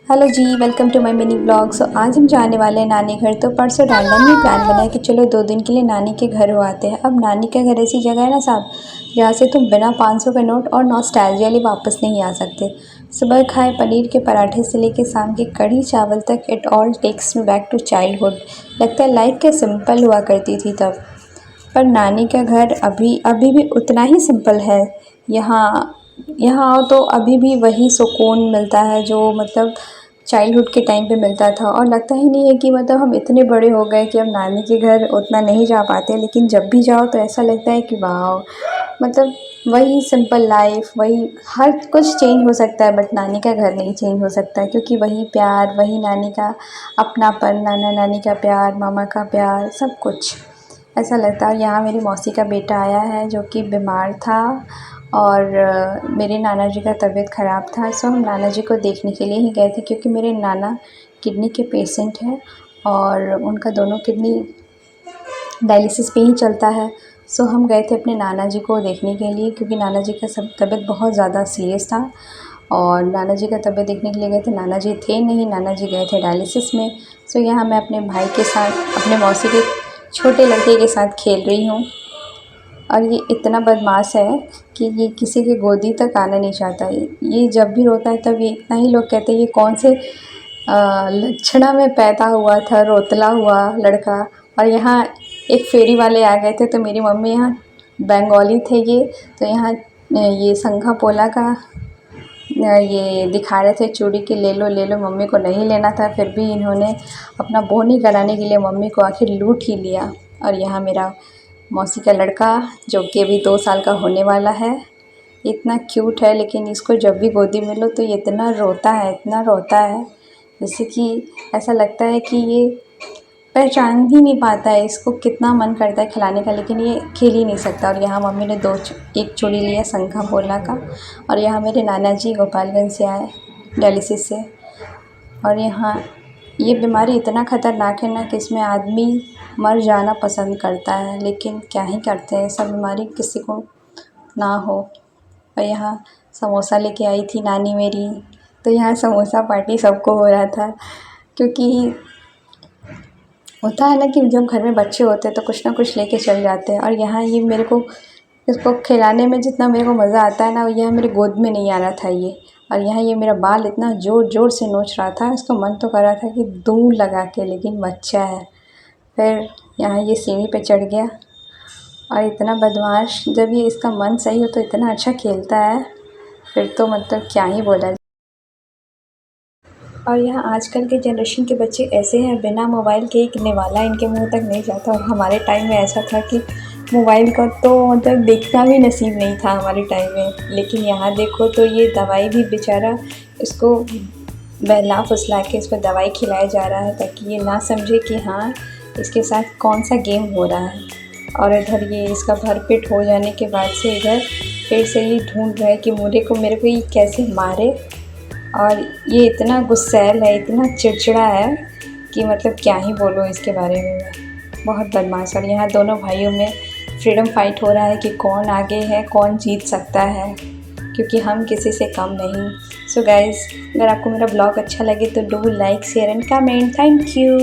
Hello ji, welcome to my mini blog. So आज हम जाने वाले हैं नानी घर। तो परसों रैंडमली प्लान बनाया कि चलो 2 दिन के लिए नानी के घर हो आते हैं। अब नानी का घर ऐसी जगह है ना साहब, जहाँ से तुम बिना 500 का नोट और नॉस्टैल्जिया लिए वापस नहीं आ सकते। सुबह खाए पनीर के पराठे से लेके शाम के कढ़ी चावल तक, it all takes me back to childhood. लगता है लाइफ क्या सिंपल हुआ करती थी तब। पर नानी का घर अभी अभी भी उतना ही सिंपल है। यहाँ यहाँ आओ तो अभी भी वही सुकून मिलता है जो मतलब चाइल्डहुड के टाइम पे मिलता था। और लगता ही नहीं है कि मतलब हम इतने बड़े हो गए कि अब नानी के घर उतना नहीं जा पाते। लेकिन जब भी जाओ तो ऐसा लगता है कि वाह, मतलब वही सिंपल लाइफ, वही हर कुछ चेंज हो सकता है बट नानी का घर नहीं चेंज हो सकता, क्योंकि वही प्यार, वही नानी का अपनापन, नाना नानी का प्यार, मामा का प्यार, सब कुछ ऐसा लगता है। और यहाँ मेरी मौसी का बेटा आया है जो कि बीमार था और मेरे नाना जी का तबीयत ख़राब था। सो हम नाना जी को देखने के लिए ही गए थे, क्योंकि मेरे नाना किडनी के पेशेंट हैं और उनका दोनों किडनी डायलिसिस पे ही चलता है। सो हम गए थे अपने नाना जी को देखने के लिए, क्योंकि नाना जी का सब तबीयत बहुत ज़्यादा सीरियस था और नाना जी का तबीयत देखने के लिए गए थे। नाना जी थे नहीं, नाना जी गए थे डायलिसिस में। सो यहाँ मैं अपने भाई के साथ, अपने मौसी के छोटे लड़के के साथ खेल रही हूँ। और ये इतना बदमाश है कि ये किसी की गोदी तक आना नहीं चाहता है। ये जब भी रोता है तब ये इतना ही लोग कहते हैं ये कौन से लक्षणा में पैदा हुआ था, रोतला हुआ लड़का। और यहाँ एक फेरी वाले आ गए थे, तो मेरी मम्मी यहाँ बंगाली थे ये, तो यहाँ ये संघा पोला का ये दिखा रहे थे चूड़ी की, ले लो ले लो। मम्मी को नहीं लेना था, फिर भी इन्होंने अपना बोनी कराने के लिए मम्मी को आखिर लूट ही लिया। और यहाँ मेरा मौसी का लड़का जो कि अभी 2 साल का होने वाला है, इतना क्यूट है, लेकिन इसको जब भी गोदी में लो तो ये इतना रोता है, इतना रोता है, जैसे कि ऐसा लगता है कि ये पहचान ही नहीं पाता है। इसको कितना मन करता है खिलाने का, लेकिन ये खेल ही नहीं सकता। और यहाँ मम्मी ने एक चूड़ी लिया संखा पोला का। और यहाँ मेरे नाना जी गोपालगंज से आए डायलिसिस से। और यहाँ ये बीमारी इतना ख़तरनाक है ना कि इसमें आदमी मर जाना पसंद करता है, लेकिन क्या ही करते हैं, सब बीमारी किसी को ना हो। और यहाँ समोसा लेके आई थी नानी मेरी, तो यहाँ समोसा पार्टी सबको हो रहा था, क्योंकि होता है ना कि जब घर में बच्चे होते हैं तो कुछ ना कुछ लेके चल जाते हैं। और यहाँ ये मेरे को, इसको खिलाने में जितना मेरे को मज़ा आता है ना, यह मेरे गोद में नहीं आ रहा था ये। और यहाँ ये मेरा बाल इतना ज़ोर ज़ोर से नोच रहा था, इसको मन तो कर रहा था कि दूर लगा के, लेकिन बच्चा है। फिर यहाँ ये सीढ़ी पे चढ़ गया। और इतना बदमाश, जब ये इसका मन सही हो तो इतना अच्छा खेलता है, फिर तो मतलब क्या ही बोला जाए। और यहाँ आजकल के जनरेशन के बच्चे ऐसे हैं, बिना मोबाइल के एक निवाला इनके मुंह तक नहीं जाता। और हमारे टाइम में ऐसा था कि मोबाइल का तो मतलब देखना भी नसीब नहीं था हमारे टाइम में। लेकिन यहाँ देखो तो ये दवाई भी बेचारा, इसको बहला फुसला के इसको दवाई खिलाया जा रहा है, ताकि ये ना समझे कि हाँ इसके साथ कौन सा गेम हो रहा है। और इधर ये इसका भरपेट हो जाने के बाद से इधर फिर से ये ढूंढ रहा है कि मेरे को ये कैसे मारे। और ये इतना गुस्सैल है, इतना चिड़चिड़ा है कि मतलब क्या ही बोलूँ इसके बारे में मैं, बहुत बदमाश। और यहाँ दोनों भाइयों में फ्रीडम फाइट हो रहा है कि कौन आगे है, कौन जीत सकता है, क्योंकि हम किसी से कम नहीं। सो गाइज़, अगर आपको मेरा ब्लॉग अच्छा लगे तो do like, share and comment. Thank you.